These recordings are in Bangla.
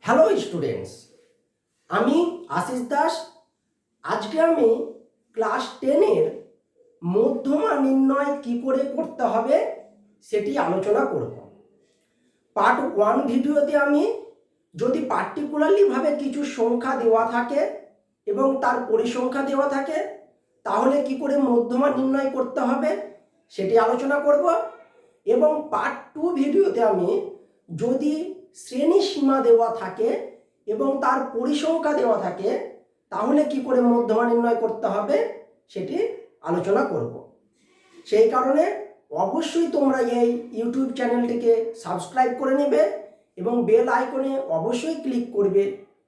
হ্যালো স্টুডেন্টস, আমি আশিস দাস। আজকে আমি ক্লাস 10-এর মধ্যমা নির্ণয় কি করে করতে হবে সেটি আলোচনা করব। পার্ট 1 ভিডিওতে আমি যদি পার্টিকুলারলিভাবে কিছু সংখ্যা দেওয়া থাকে এবং তার পরিসংখ্যা দেওয়া থাকে তাহলে কি করে মধ্যমা নির্ণয় করতে হবে সেটি আলোচনা করব। এবং পার্ট 2 ভিডিওতে আমি যদি শ্রেণী সীমা দেওয়া থাকে এবং তার পরিসংখ্যা দেওয়া থাকে তাহলে কি করে মধ্যমা নির্ণয় করতে হবে সেটি আলোচনা করব। সেই কারণে অবশ্যই তোমরা এই ইউটিউব চ্যানেলটিকে সাবস্ক্রাইব করে নেবে এবং বেল আইকনে অবশ্যই ক্লিক করবে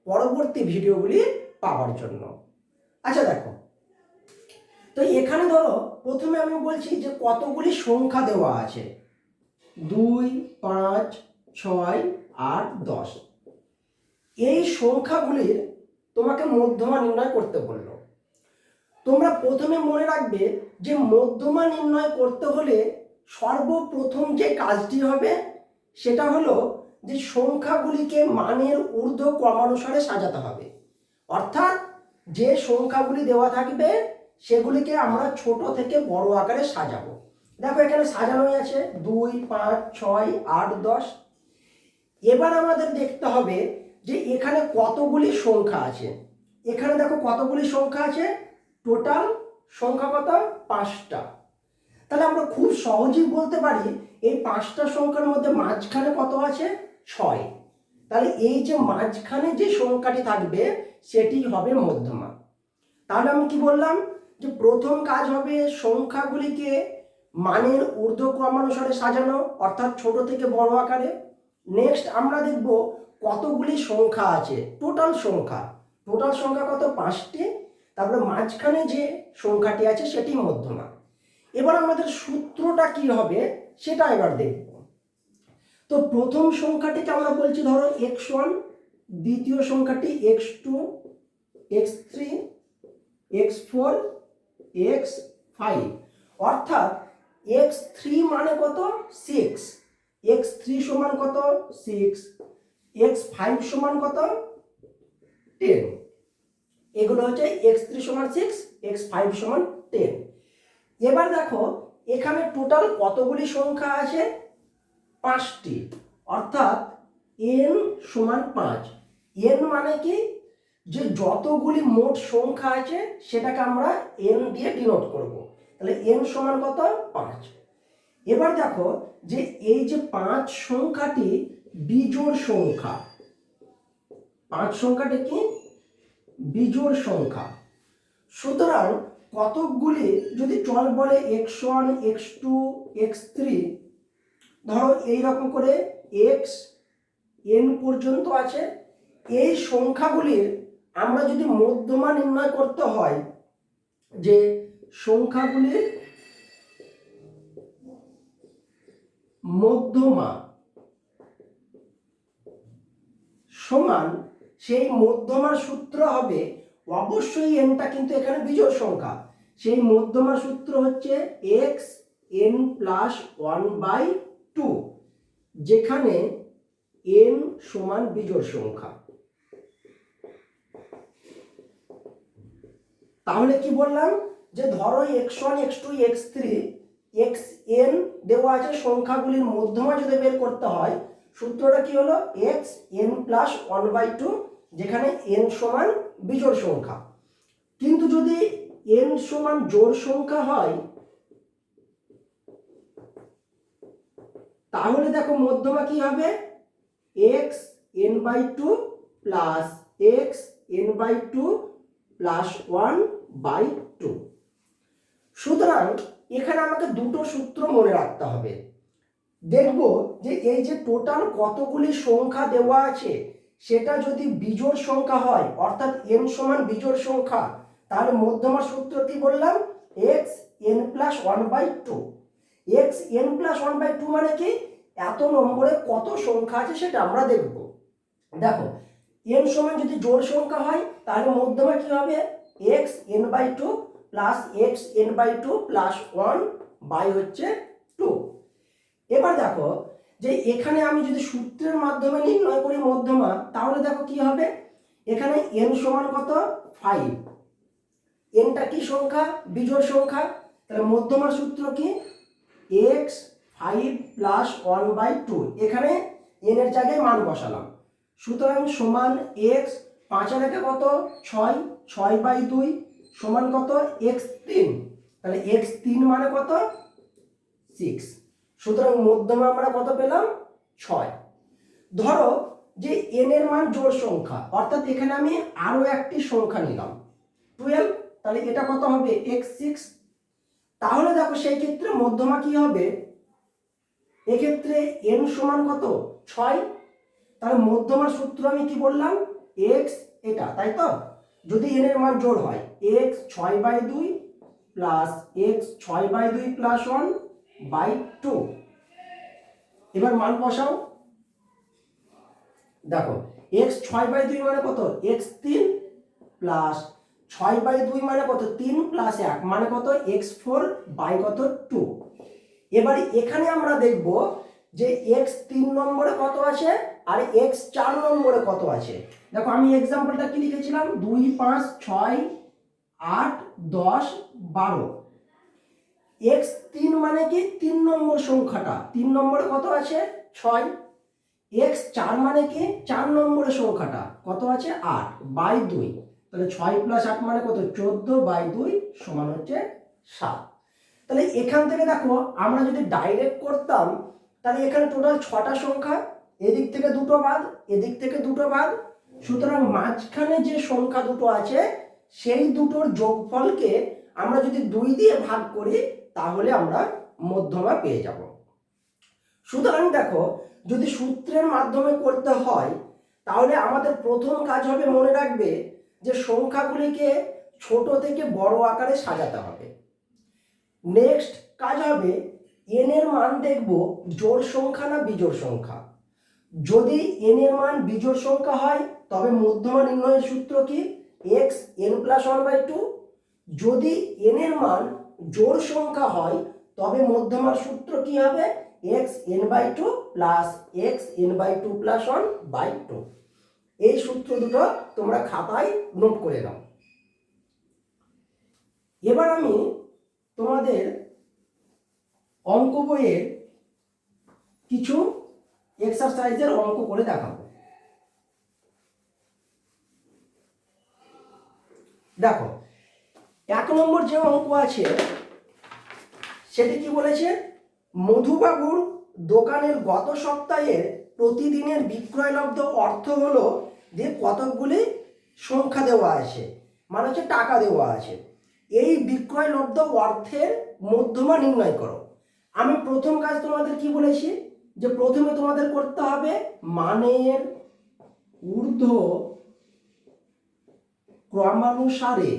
পরবর্তী ভিডিওগুলি পাওয়ার জন্য। আচ্ছা দেখো, তো এখানে ধরো প্রথমে আমি বলছি যে কতগুলি সংখ্যা দেওয়া আছে, 2, 5, 6, 8, 10। এই সংখ্যাগুলির তোমাকে মধ্যমা নির্ণয় করতে বললো। তোমরা প্রথমে মনে রাখবে যে মধ্যমা নির্ণয় করতে হলে সর্বপ্রথম যে কাজটি হবে সেটা হলো যে সংখ্যাগুলিকে মানের ঊর্ধ্ব ক্রমানুসারে সাজাতে হবে। অর্থাৎ যে সংখ্যাগুলি দেওয়া থাকবে সেগুলিকে আমরা ছোট থেকে বড় আকারে সাজাবো। দেখো এখানে সাজানোই আছে 2, 5, 6, 8, 10। এবার আমাদের দেখতে হবে যে এখানে কতগুলি সংখ্যা আছে। এখানে দেখো কতগুলি সংখ্যা আছে, টোটাল সংখ্যা কত, 5টা। তাহলে আমরা খুব সহজেই বলতে পারি এই 5টা সংখ্যার মধ্যে মাঝখানে কত আছে, 6। তাহলে এই যে মাঝখানে যে সংখ্যাটি থাকবে সেটি হবে মধ্যমা। তাহলে আমি কি বললাম যে প্রথম কাজ হবে সংখ্যাগুলিকে মানের ঊর্ধ্ব ক্রমানুসারে সাজানো, অর্থাৎ ছোট থেকে বড় আকারে। নেক্সট আমরা দেখব কতগুলি সংখ্যা আছে, টোটাল সংখ্যা কত, 5টি। তারপরে মাঝখানে যে সংখ্যাটি আছে সেটি মধ্যমা। এবার আমাদের সূত্রটা কি হবে সেটা এবার দেখব। তো প্রথম সংখ্যাটিকে আমরা বলছি ধরো x1, দ্বিতীয় সংখ্যাটি x2, x3, x4, x5। অর্থাৎ x3 মানে কত, 6, x3 সমান কত, 6, x5 সমান কত, 10। এগুলো হচ্ছে x3 সমান 6, x5 সমান 10। এবার দেখো এখানে টোটাল কতগুলি সংখ্যা আছে, 5টি। অর্থাৎ n সমান 5। n মানে কি, যে যতগুলি মোট সংখ্যা আছে সেটাকে আমরা n দিয়ে ডিনোট করব। তাহলে n সমান কত, 5। এবার দেখো যে এই যে 5 সংখ্যাটি বিজোড় সংখ্যা, 5 সংখ্যাটি কি, বিজোড় সংখ্যা। সুতরাং কতকগুলি যদি চল বলে x1, x2, x3, ধরো এইরকম করে xn পর্যন্ত আছে। এই সংখ্যাগুলির আমরা যদি মধ্যমা নির্ণয় করতে হয়, যে সংখ্যাগুলির মধ্যমা সমান, সেই মধ্যমার সূত্র হবে, অবশ্যই এনটা কিন্তু এখানে বিজোড় সংখ্যা, সেই মধ্যমার সূত্র হচ্ছে xn+1/2, যেখানে n সমান বিজোড় সংখ্যা। তাহলে কি বললাম যে ধরো x1, x2, x3, xn দেওয়া আছে, সংখ্যাগুলির মধ্যমা যদি বের করতে হয় সূত্রটা কি হলো, xn+1/2, যেখানে n সমান বিজোড় সংখ্যা। কিন্তু যদি n সমান জোড় সংখ্যা হয় তাহলে দেখো মধ্যমা কি হবে, xn/2 প্লাস xn/2 প্লাস 1/2। সুতরাং এখানে আমাকে দুটো সূত্র মনে রাখতে হবে। দেখব যে এই যে টোটাল কতগুলি সংখ্যা দেওয়া আছে সেটা যদি বিজোড় সংখ্যা হয়, অর্থাৎ n সমান বিজোড় সংখ্যা, তাহলে মধ্যমার সূত্র কি বললাম, xn+1/2। xn+1/2 মানে কি, এত নম্বরে কত সংখ্যা আছে সেটা আমরা দেখব। দেখো n সমান যদি জোড় সংখ্যা হয় তাহলে মধ্যমা কি হবে, xn/2 প্লাস xn/2 প্লাস 1/2। এবার দেখো যে এখানে আমি যদি সূত্রের মাধ্যমে নির্ণয় করি মধ্যমা, তাহলে দেখো কি হবে, এখানে n সমান কত 5, nটা কি সংখ্যা, বিজোড় সংখ্যা, তাহলে মধ্যমার সূত্র কি x 5 প্লাস 1/2, এখানে n এর জায়গায় মান বসালাম, সুতরাং সমান x 5 এর একে কত 6, 6/2 সমান কত x 3, তাহলে x 3 মানে কত 6, সুতরাং মধ্যমা আমরা কত পেলাম 6। ধরো যে n এর মান জোড় সংখ্যা, অর্থাৎ এখানে আমি আরো একটি সংখ্যা নিলাম 12, তাহলে এটা কত হবে x6, তাহলে দেখো সেই ক্ষেত্রে মধ্যমা কি হবে, এক্ষেত্রে n সমান কত 6, তাহলে মধ্যমার সূত্র আমি কি বললাম x, এটা তাই তো, যদি n এর মান জোড় হয় x 6/2 প্লাস x 6/2 প্লাস 1/2, এবার মান বসাও, দেখো x 6/2 মানে কত x 3 প্লাস 6/2 মানে কত 3 প্লাস 1 মানে কত x4 বাই কত 2। এবারে এখানে আমরা দেখব যে x 3 নম্বরে কত আছে আর x 4 নম্বরে কত আছে। দেখো আমি एग्जांपलটা কি লিখেছিলাম 2 5 6 8 10 12, x 3 মানে কি 3 নম্বর সংখ্যাটা, 3 নম্বরে কত আছে 6, x 4 মানে কি 4 নম্বরের সংখ্যাটা কত আছে 8 বাই 2, তাহলে 6 প্লাস 8 মানে কত 14/2 সমান হচ্ছে 7। তাহলে এখান থেকে দেখো আমরা যদি ডাইরেক্ট করতাম, তাহলে এখানে টোটাল 6টা সংখ্যা, এদিক থেকে দুটো বাদ, এদিক থেকে দুটো বাদ, সুতরাং মাঝখানে যে সংখ্যা দুটো আছে সেই দুটোর যোগফলকে আমরা যদি 2 দিয়ে ভাগ করি তাহলে আমরা মধ্যমা পেয়ে যাব। সুতরাং দেখো যদি সূত্রের মাধ্যমে করতে হয় তাহলে আমাদের প্রথম কাজ হবে, মনে রাখবে যে সংখ্যাগুলিকে ছোট থেকে বড় আকারে সাজাতে হবে। নেক্সট কাজ হবে n এর মান দেখব জোড় সংখ্যা না বিজোড় সংখ্যা, যদি n এর মান বিজোড় সংখ্যা হয় তবে মধ্যমা নির্ণয়ের সূত্র কি x n প্লাস 1/2, যদি n এর মান জোড় সংখ্যা হয় তবে মধ্যমার সূত্র কি হবে x n/2 plus x n/2 plus 1/2। এই সূত্র দুটো তোমরা খাতায় নোট করে নাও। এবার আমি তোমাদের অঙ্ক বইয়ের কিছু এক্সারসাইজের অঙ্ক করে দেখাবো। দেখো 1 নম্বর যে অঙ্ক আছে সেটি কি বলেছে, মধুবাবুর দোকানের গত সপ্তাহের প্রতিদিনের বিক্রয়লব্ধ অর্থ হলো যে কতকগুলি সংখ্যা দেওয়া আছে, মানে হচ্ছে টাকা দেওয়া আছে, এই বিক্রয়লব্ধ অর্থের মধ্যমা নির্ণয় করো। আমি প্রথম কাজ তোমাদের কি বলেছি যে প্রথমে তোমাদের করতে হবে মানের ঊর্ধ্ব ক্রমানুসারে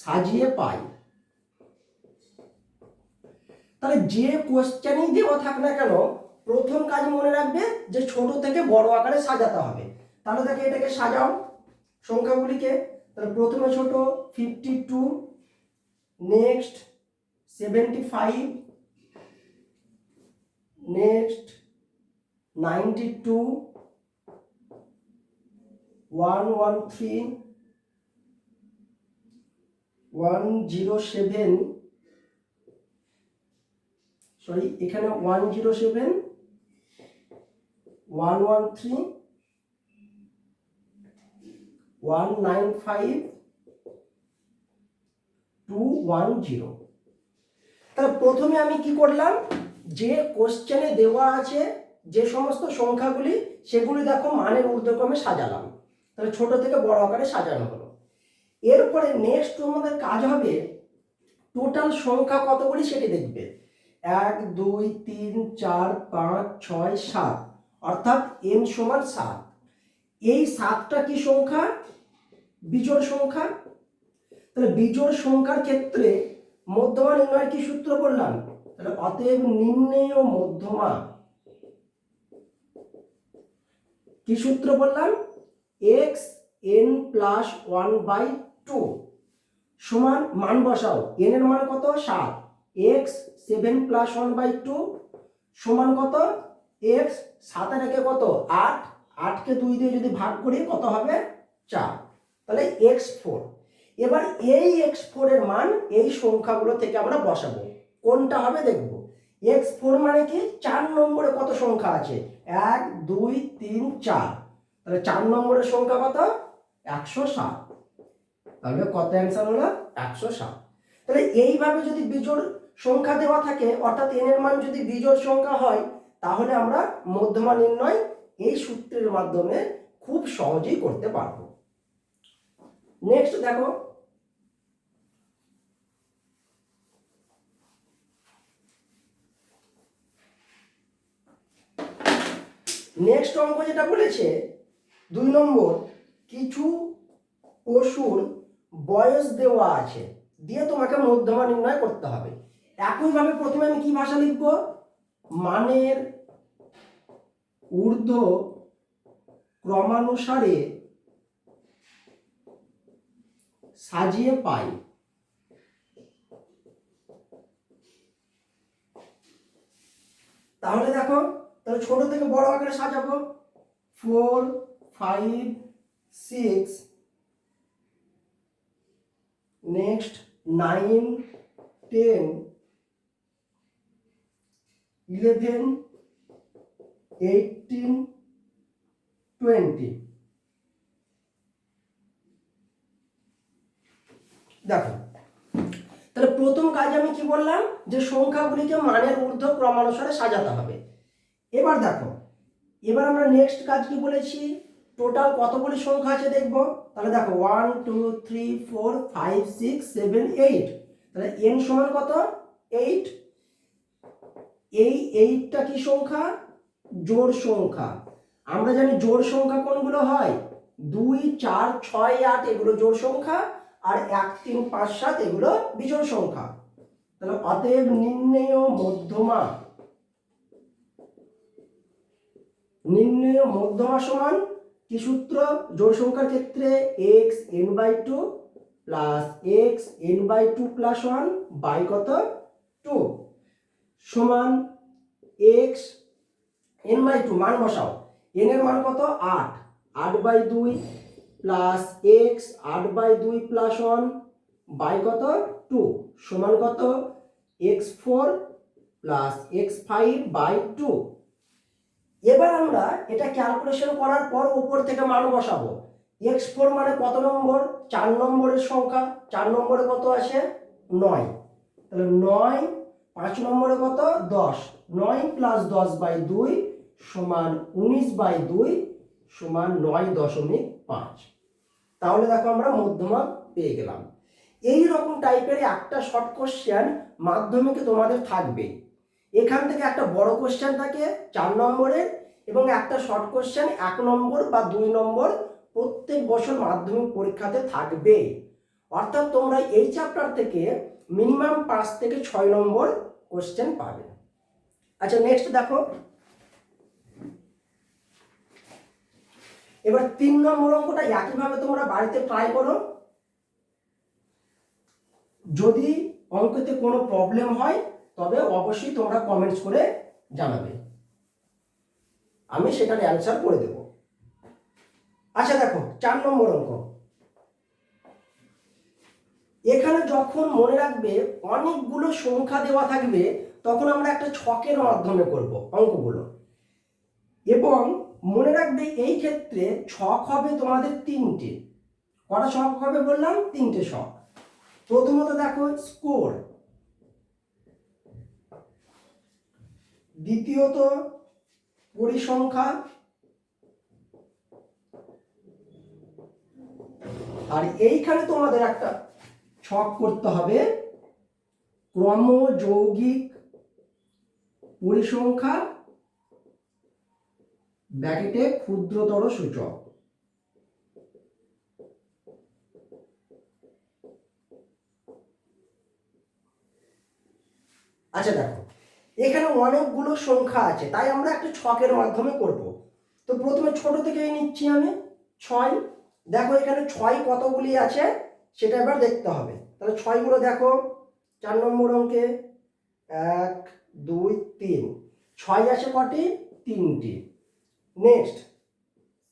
সাজিয়ে পাই। তাহলে যে কোশ্চেনই দেওয়া থাক না কেন প্রথম কাজ মনে রাখবে যে ছোট থেকে বড় আকারে সাজাতে হবে। তাহলে দেখে এটাকে সাজাও সংখ্যাগুলিকে, তাহলে প্রথমে ছোট 52, নেক্সট 75, নেক্সট 92, 113, 107, সরি এখানে 107, 113, 195, 210। তাহলে প্রথমে আমি কি করলাম, যে কোশ্চেনে দেওয়া আছে যে সমস্ত সংখ্যাগুলি সেগুলি দেখো মানের ঊর্ধ্বক্রমে সাজালাম, তাহলে ছোট থেকে বড় আকারে সাজানো হলো। এরপরে নেক্সট তোমাদের কাজ হবে টোটাল সংখ্যা কতগুলি সেটি দেখবে, 1 2 3 4 5 6 7, অর্থাৎ n সমান 7। এই 7টা কি সংখ্যা, বিজোড় সংখ্যা। তাহলে বিজোড় সংখ্যার ক্ষেত্রে মধ্যমা নির্ণয়ের কি সূত্র বললাম, তাহলে অতএব নির্ণেয় মধ্যমা কি সূত্র বললাম, x n প্লাস 1/2 সমান মান বসাও, n এর মান কত 7, এক্স 7+1/2 সমান কত, এক্স 7 একে কত 8, 8কে 2 দিয়ে যদি ভাগ করি কত হবে 4, তাহলে x4। এবার এই x4 এর মান এই সংখ্যাগুলো থেকে আমরা বসাবো, কোনটা হবে দেখব। x4 মানে কি 4 নম্বরে কত সংখ্যা আছে 1 2 3 4, তাহলে 4 নম্বরের সংখ্যা কত 107, তাহলে কত অ্যান্সার হলো 107। তাহলে এইভাবে যদি বিজোড় সংখ্যা দেওয়া থাকে অর্থাৎ n এর মান যদি বিজোড় সংখ্যা হয় তাহলে আমরা মধ্যমা নির্ণয় এই সূত্রের মাধ্যমে খুব সহজেই করতে পারবো। নেক্সট দেখো, নেক্সট অঙ্ক যেটা বলেছে 2 নম্বর, কিছু পশুর বয়স দেওয়া আছে দিয়ে তোমাকে মধ্যমা নির্ণয় করতে হবে। একইভাবে প্রথমে আমি কি ভাষা লিখব, মানের ঊর্ধ্ব ক্রমানুসারে সাজিয়ে পাই। তাহলে দেখো, তাহলে ছোট থেকে বড় আকারে সাজাবো, 4 5 6, নেক্সট 9 10 11 18 20। দেখো, তাহলে প্রথম কাজ আমি কি বললাম যে সংখ্যাগুলিকে মানের ঊর্ধ্ব ক্রমানুসারে সাজাতে হবে। এবার দেখো, এবার আমরা নেক্সট কাজ কি বলেছি, টোটাল কতগুলি সংখ্যা আছে দেখব। তাহলে দেখো 1 2 3 4 5 6 7 8, তাহলে n সমান কত 8। এই 8টা কি সংখ্যা, জোড় সংখ্যা। আমরা জানি জোড় সংখ্যা কোনগুলো হয়, 2 4 6 8 এগুলো জোড় সংখ্যা, আর 1 3 5 7 এগুলো বিজোড় সংখ্যা। তাহলে অতএব নির্ণেয় মধ্যমা, নির্ণেয় মধ্যমা সমান কি সূত্র, জোড় সংখ্যার ক্ষেত্রে x n/2 plus x n/2 plus 1 by কত 2 সমান x n/2 মান বসাও, n এর মান কত 8, 8/2 প্লাস x 8/2 প্লাস 1 বাই কত 2 সমান কত x4 প্লাস x5/2। এবার আমরা এটা ক্যালকুলেশন করার পর উপর থেকে মান বসাবো। x4 মানে কত নম্বর, 4 নম্বরের সংখ্যা, 4 নম্বরে কত আছে 9, তাহলে 9, 5 নম্বরে কত 10, 9 প্লাস 10/2 সমান 19/2 সমান 9.5। তাহলে দেখো আমরা মধ্যমা পেয়ে গেলাম। এই রকম টাইপের একটা শর্ট কোশ্চেন মাধ্যমিকে তোমাদের থাকবে। এখান থেকে একটা বড় কোশ্চেন থাকে 4 নম্বরের এবং একটা শর্ট কোশ্চেন 1 নম্বর বা 2 নম্বর প্রত্যেক বছর মাধ্যমিক পরীক্ষাতে থাকবে। অর্থাৎ তোমরা এই চ্যাপ্টার থেকে মিনিমাম 5 থেকে 6 নম্বর কোশ্চেন পাবে। আচ্ছা নেক্সট দেখো, এবার 3 নম্বর অঙ্কটা একইভাবে তোমরা বাড়িতে ট্রাই করো। যদি অঙ্কতে কোনো প্রবলেম হয় তবে অবশ্যই তোমরা কমেন্টস করে জানাবে, আমি সেটার অ্যান্সার করে দেব। আচ্ছা দেখো 4 নম্বর অঙ্ক, এখানে যখন মনে রাখবে অনেকগুলো সংখ্যা দেওয়া থাকবে তখন আমরা একটা ছকের মাধ্যমে করব অঙ্কগুলো, এবং মনে রাখবে এই ক্ষেত্রে ছক হবে তোমাদের 3টে। কটা ছক হবে বললাম, 3টে ছক। প্রথমত দেখো স্কোর, দ্বিতীয়ত পরিসংখ্যা, আর এইখানে তোমাদের একটা ছক করতে হবে ক্রমযৌগিক পরিসংখ্যা ব্র্যাকেটে ক্ষুদ্রতর সূচক। আচ্ছা দেখো, এখানে অনেকগুলো সংখ্যা আছে তাই আমরা একটা ছকের মাধ্যমে করব। তো প্রথমে ছোট থেকেই নিচ্ছি আমি 6। দেখো এখানে 6 কতগুলি আছে সেটা এবার দেখতে হবে। তাহলে 6 গুলো দেখো 4 নম্বর অঙ্কে 1 2 3, 6 আসে কটি? 3টি। নেক্সট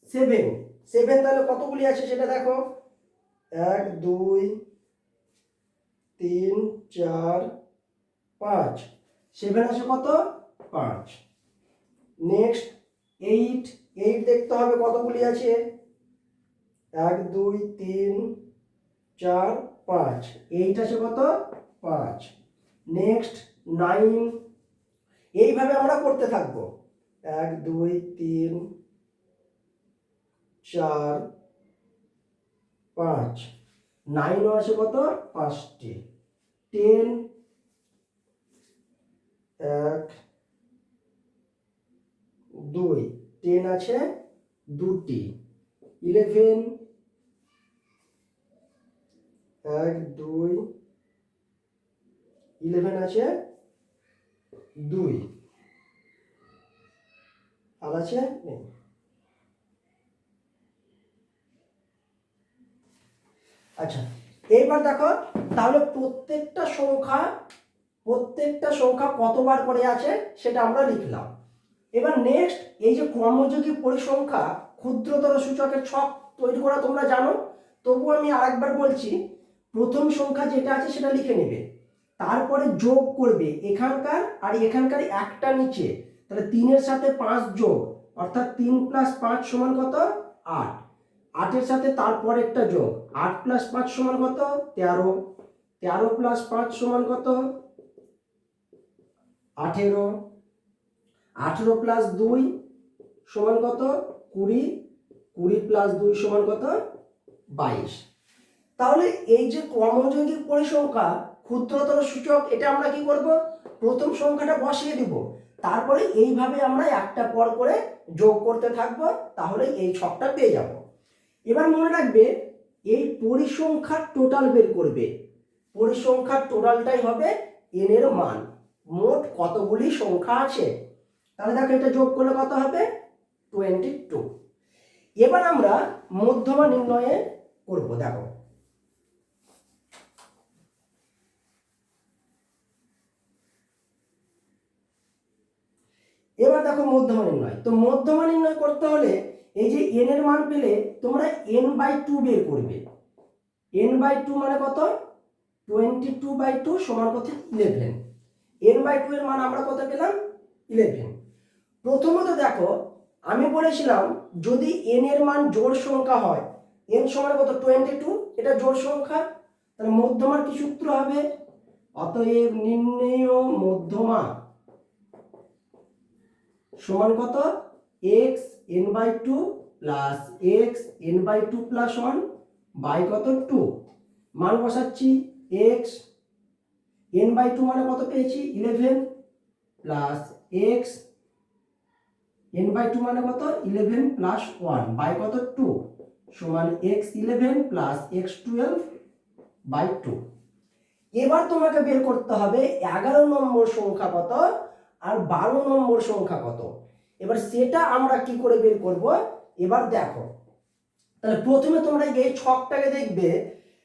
7, 7 তাহলে কতগুলি আছে সেটা দেখো, 1 2 3 4 5, 7 আসে কত? 5। নেক্সট 8, 8 দেখতে হবে কতগুলি আছে, 1 2 3 4 5, 8 আসে কত? 5। নেক্সট 9, এইভাবে আমরা করতে থাকবো, 1 2 3 4 5, 9 আসে কত? 5টি। 10, 1 2, 10 আছে 2টি। 11, 1 2, 11 আছে 2, আর আছে নেই। আচ্ছা, এইবার দেখো তাহলে প্রত্যেকটা সংখ্যা কতবার করে আছে সেটা আমরা লিখলাম। এবার নেক্সট, এই যে ক্রমযোগী পরিসংখ্যা ক্ষুদ্রতর সূচকের ছক তৈরি করা তোমরা জানো, তবু আমি আরেকবার বলছি, প্রথম সংখ্যা যেটা আছে সেটা লিখে নেবে, তারপরে যোগ করবে এখানকার আর এখানকার একটা নিচে, তাহলে 3-এর সাথে 5 যোগ, অর্থাৎ 3 + 5 সমান কত? 8। 8-এর সাথে তারপর একটা যোগ, 8 + 5 সমান কত? 13। 13 + 5 সমান কত? 18। 18 + 2 সমান কত? 20। 20 + 2 সমান কত? 22। তাহলে এই যে ক্রমযোগী পরিসংখ্যা ক্ষুদ্রতর সূচক, এটা আমরা কি করব? প্রথম সংখ্যাটা বসিয়ে দিব, তারপরে এইভাবে আমরা একটা পর করে যোগ করতে থাকবো, তাহলে এই ছকটা পেয়ে যাব। এবার মনে রাখবে, এই পরিসংখ্যার টোটাল বের করবে, পরিসংখ্যার টোটালটাই হবে n এর মান, মোট কতগুলি সংখ্যা আছে। তাহলে দেখো এটা যোগ করলে কত হবে? 22। এবার আমরা মধ্যমা নির্ণয়ে করব। দেখো এবার দেখো মধ্যমা নির্ণয়, তো মধ্যমা নির্ণয় করতে হলে এই যে n এর মান পেলে তোমরা n/2 বের করবে। n/2 মানে কত? 22/2 সমান কত? 11। n/2 এর মান আমরা কত পেলাম? 11। প্রথমত দেখো, আমি বলেছিলাম যদি n এর মান জোড় সংখ্যা হয়, n সমান কত? 22, এটা জোড় সংখ্যা, তাহলে মধ্যমার কি সূত্র হবে? অতএব নির্ণেয় মধ্যমা সমান কত? x n/2 plus x n/2 plus 1 by কত? 2। মান বসাচ্ছি, x n/2 মানে কত পেয়েছি? 11 প্লাস x n/2 মানে কত? 11 প্লাস 1 বাই কত? 2 সমান x 11 প্লাস x 12 বাই 2। এবার তোমাকে বের করতে হবে 11 নম্বর সংখ্যা কত আর 12 নম্বর সংখ্যা কত। এবার সেটা আমরা কি করে বের করব, এবার দেখো। তাহলে প্রথমে তোমরা এই ছকটাকে দেখবে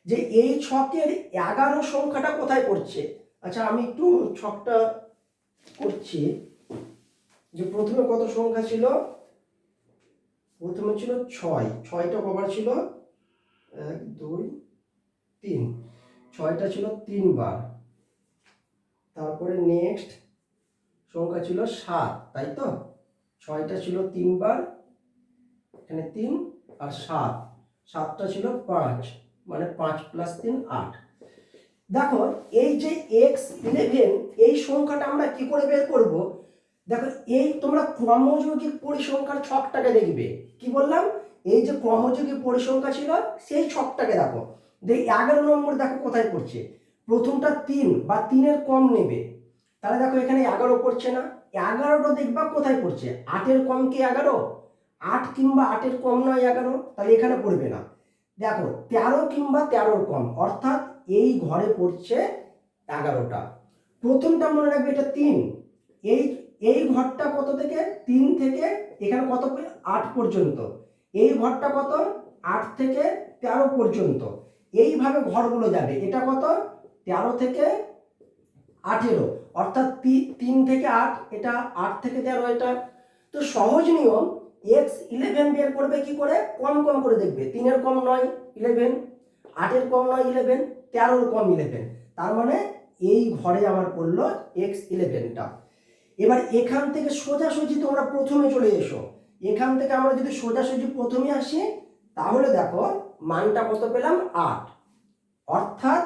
যে এই ছকের 11 সংখ্যাটা কোথায় পড়ছে। আচ্ছা, আমি একটু ছকটা করছি, যে প্রথমে কত সংখ্যা ছিল? প্রথমে ছিল 6, 6টা কবার ছিল? 1 2 3, 6টা ছিল 3 বার। তারপরে নেক্সট সংখ্যা ছিল 7, তাই তো? 6টা ছিল 3 বার, এখানে 3 আর 7, 7টা ছিল 5, মানে 5 + 3 8। দেখো এই যে x11, এই সংখ্যাটা আমরা কি করে বের করব? দেখো এই তোমরা ক্রমযৌগিক পরিসংখ্যার ছকটাকে দেখবে। কি বললাম? এই যে ক্রমযৌগিক পরিসংখ্যা ছিল সেই ছকটাকে দেখো, 11 নম্বর দেখো কোথায় পড়ছে। প্রথমটা 3 বা 3-এর কম নেবে, তাহলে দেখো এখানে 11 পড়ছে না। 11টা দেখবা কোথায় পড়ছে? 8-এর কম কি 11? 8 কিংবা 8-এর কম নয় 11, তাহলে এখানে পড়বে না। দেখো 13 কিংবা 13-র কম, অর্থাৎ এই ঘরে পড়ছে 11টা। প্রথমটা মনে রাখবে এটা 3, এই ঘরটা কত থেকে? 3 থেকে এখানে কত? 8 পর্যন্ত। এই ঘরটা কত? 8 থেকে 13 পর্যন্ত। এইভাবে ঘরগুলো যাবে। এটা কত? 13 থেকে 18, অর্থাৎ 3 থেকে 8, এটা 8 থেকে 13 এটা। তো সহজ নিয়ম, x11 বের করবে কি করে, কম কম করে দেখবে। 3 এর কম 9 11, 8 এর কম 9 11, 13 এর কম 11, তার মানে এই ঘরে আমার পড়লো x11টা। এবার এখান থেকে সোজাসুজি তোমরা প্রথমে চলে এসো। এখান থেকে আমরা যদি সোজাসুজি প্রথমে আসি তাহলে দেখো মানটা কত পেলাম, 8, অর্থাৎ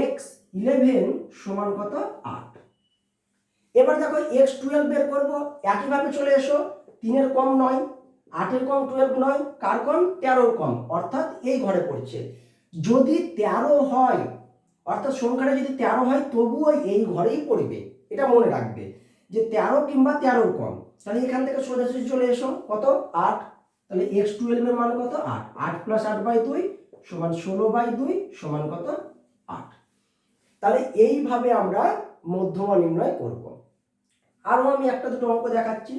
x11 সমান কত, 8। এবার দেখো x12 বের করবো, একইভাবে চলে এসো। 3 এর কম 9, 8 এর কম 12 9, কার কম, 13 কম, অর্থাৎ এই ঘরে পড়ছে। যদি 13 হয়, অর্থাৎ সংখ্যাটা যদি 13 হয় তবুও এই ঘরেই পড়বে, এটা মনে রাখবে যে 13 কিংবা 13 কম। তাহলে এখান থেকে সোজাসুজি চলে এসো, কত, 8। তাহলে x12 এর মান কত, 8, 8 + 8/2 সমান 16/2 সমান কত, 8। তাহলে এইভাবে আমরা মধ্যমা নির্ণয় করব। আরও আমি একটা দুটো অঙ্ক দেখাচ্ছি।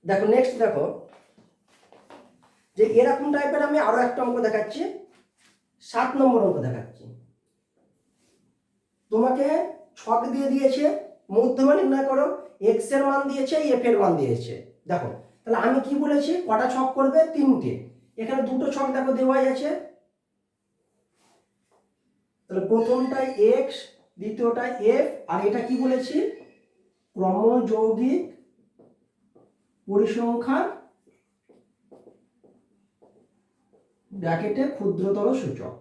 দেখো নেক্সট, দেখো যে এরকম টাইপের আমি আরো একটা অঙ্ক দেখাচ্ছি, 7 নম্বর অঙ্ক দেখাচ্ছি। তোমাকে ছক দিয়ে দিয়েছে, মধ্যমা নির্ণয় করো, x এর মান দিয়েছে, f এর মান দিয়েছে। দেখো তাহলে আমি কি বলেছি, কটা ছক করবে, 3টে। এখানে দুটো ছক দেখো দেওয়াই আছে। তাহলে প্রথমটাই x, দ্বিতীয়টাই f, আর এটা কি বলেছি, ক্রমযৌগিক পরিসংখ্যান ব্র্যাকেটে ক্ষুদ্রতর সূচক।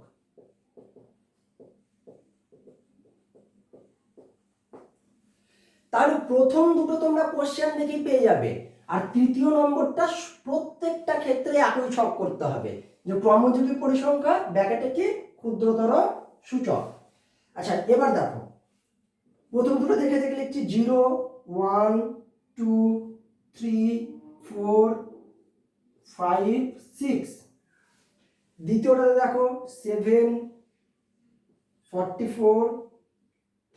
তাহলে প্রথম দুটো তোমরা কোশ্চেন দেখেই পেয়ে যাবে, আর তৃতীয় নম্বরটা প্রত্যেকটা ক্ষেত্রে একই ছক করতে হবে, যে ক্রমযুগী পরিসংখ্যা ব্র্যাকেটে কি ক্ষুদ্রতর সূচক। আচ্ছা এবার দেখো, প্রথম দুটো দেখে দেখে লিখছি 0 1 2 3 4 5 6। দ্বিতীয়টাতে দেখো 7 44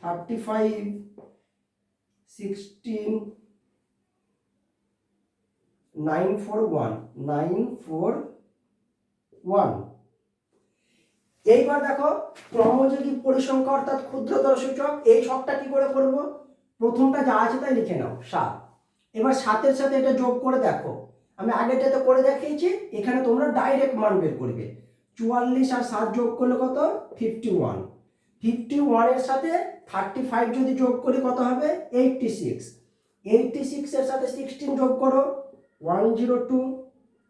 35 16 941 941। এইবার দেখো ক্রমযৌগিক পরিসংখ্যা অর্থাৎ ক্ষুদ্রতর সূচক, এই ছকটা কি করে করব, প্রথমটা যা আছে তাই লিখে নাও 7। এবার 7-এর সাথে এটা যোগ করে দেখো, আমি আগেরটাতে করে দেখিয়েছি, এখানে তোমরা ডাইরেক্ট মান বের করবে। 44 আর 7 যোগ করলে কত, 51। 51 এর সাথে 35 যদি যোগ করি কত হবে, 86। 86 এর সাথে 16 যোগ করো, 102।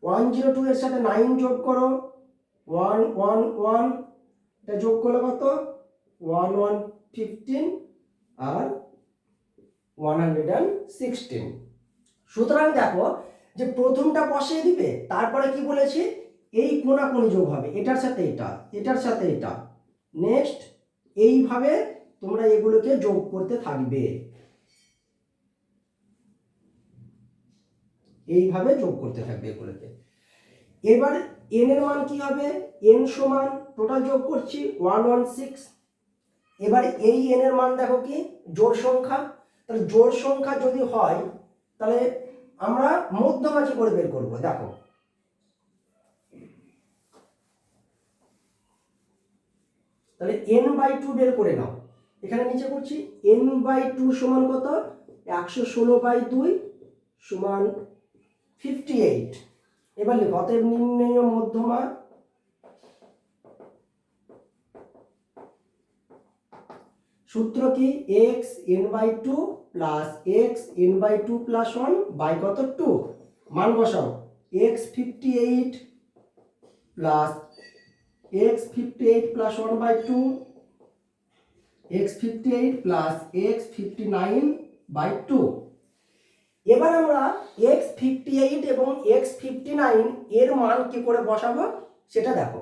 102 এর সাথে 9 যোগ করো, 111। এটা যোগ করলে কত, 1115 আর 116। সুতরাং দেখো যে প্রথমটা বসিয়ে দিবে, তারপরে কি বলেছি, এই কোণাকুণি যোগ হবে, এটার সাথে এটা, এটার সাথে এটা। নেক্সট এইভাবে তোমরা এগুলোকে যোগ করতে থাকবে, এইভাবে যোগ করতে থাকবে এগুলোকে। এবার n এর মান কি হবে, n সমান টোটাল যোগ করছি 116। এবার এই n এর মান দেখো কি, জোড় সংখ্যা। তাহলে জোড় সংখ্যা যদি হয় তাহলে আমরা মধ্যমা কি করে বের করব, দেখো তাহলে n/2 বের করে নাও। এখানে নিচে করছি n/2 সমান কত, 116/2 সমান 58। এবার লিখো অতএব নির্ণেয় মধ্যমা সূত্র কি, x n/2 plus x n/2 plus 1 by কত, 2। মান বসাও, x 58 plus x 58 plus 1/2, x 58 plus x 59/2। এবার আমরা x 58 এবং x 59 এর মান কি করে বসাবো সেটা দেখো।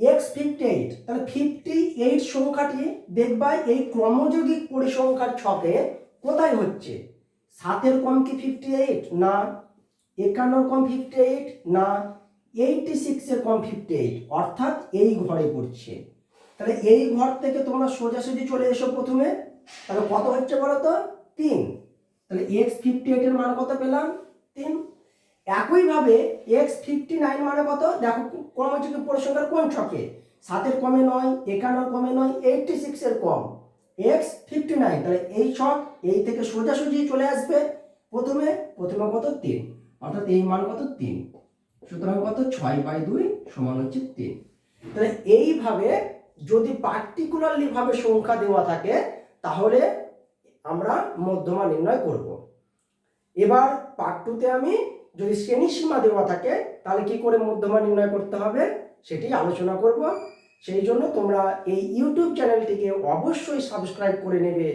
x 58, তাহলে 58 সংখ্যাটি দেখবা এই ক্রমযৌগিক পরিসংখ্যার ছকে কোথায় হচ্ছে, 7-এর কম কি 58 না, 51-এর কম 58 না, 86-এর কম 58, অর্থাৎ এই ঘরে পড়ছে। তাহলে এই ঘর থেকে তোমরা সোজাসুজি চলে এসো প্রথমে, তাহলে কত হচ্ছে বলো তো, 3। তাহলে x58 এর মান কত পেলাম 3। একইভাবে x59 মানে কত, দেখো ক্রমযুগের পরিসংখ্যার কোন ছকে, 7 এর কমে নয়, 51 কমে নয়, 86 এর কম, x59। তাহলে এই ছক এই থেকে সোজাসুজি চলে আসবে প্রথমে কত 3, অর্থাৎ এই মান কত 3। সুতরাং কত 6/2 সমান হচ্ছে 3। তাহলে এইভাবে যদি পার্টিকুলারলি ভাবে সংখ্যা দেওয়া থাকে তাহলে আমরা মধ্যমা নির্ণয় করব। এবার পার্ট 2তে আমি যদি শ্রেণী সীমা দেওয়া থাকে তাহলে কি করে মধ্যমা নির্ণয় করতে হবে সেটি আলোচনা করব। সেই জন্য তোমরা এই ইউটিউব চ্যানেলটিকে অবশ্যই সাবস্ক্রাইব করে নেবে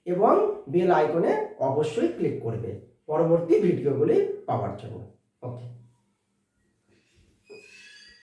এবং বেল আইকনে অবশ্যই ক্লিক করবে পরবর্তী ভিডিওগুলি পাওয়ার জন্য। ওকে।